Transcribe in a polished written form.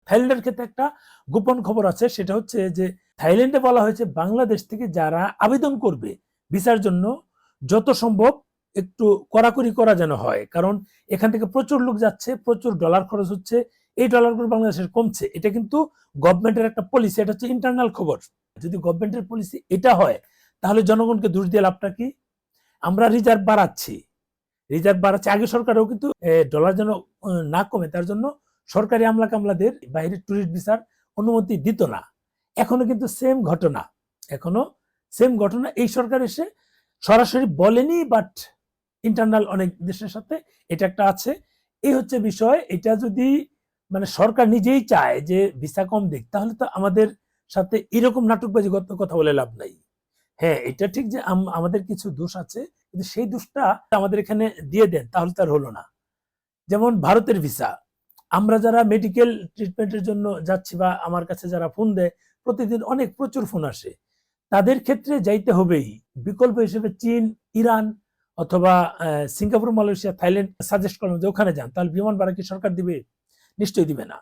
থাইল্যান্ডের ক্ষেত্রে একটা গোপন খবর আছে, সেটা হচ্ছে যে থাইল্যান্ডে বলা হয়েছে বাংলাদেশ থেকে যারা আবেদন করবে ভিসার জন্য যত সম্ভব একটু কড়াকড়ি করা যেন হয়, কারণ এখান থেকে প্রচুর লোক যাচ্ছে, প্রচুর ডলার খরচ হচ্ছে, এই ডলারগুলো বাংলাদেশের কমছে। এটা কিন্তু গভর্নমেন্টের একটা পলিসি, এটা হচ্ছে ইন্টারনাল খবর। যদি গভর্নমেন্টের পলিসি এটা হয় তাহলে জনগণকে দোষ দিয়ে লাভটা কি? আমরা রিজার্ভ বাড়াচ্ছি, আগে সরকারও কিন্তু ডলার যেন না কমে তার জন্য সরকারি আমলা কামলাদের বাইরে টুরিস্ট ভিসার অনুমতি দিত না। এখনো কিন্তু সেম ঘটনা এই সরকার এসে সরাসরি বলেনি, বাট ইন্টারনাল অনেক দেশের সাথে এটা একটা আছে। এই হচ্ছে বিষয়। এটা যদি মানে সরকার নিজেই চায় যে ভিসা কম দিক, তাহলে তো আমাদের সাথে এরকম নাটকবাজি কথা বলে লাভ নাই। হ্যাঁ, এটা ঠিক যে আমাদের কিছু দোষ আছে, কিন্তু সেই দোষটা আমাদের এখানে দিয়ে দেন তাহলে তার হলো না। যেমন ভারতের ভিসা, আমরা যারা মেডিকেল ট্রিটমেন্টের জন্য যাচ্ছি বা আমার কাছে যারা ফোন দেয়, প্রতিদিন প্রচুর ফোন আসে, তাদের ক্ষেত্রে যাইতে হবেই। বিকল্প হিসেবে চীন, ইরান অথবা সিঙ্গাপুর, মালয়েশিয়া, থাইল্যান্ড সাজেস্ট করবেন যে ওখানে যান, তাহলে বিমান ভাড়া কি সরকার দিবে? নিশ্চয়ই দিবে না।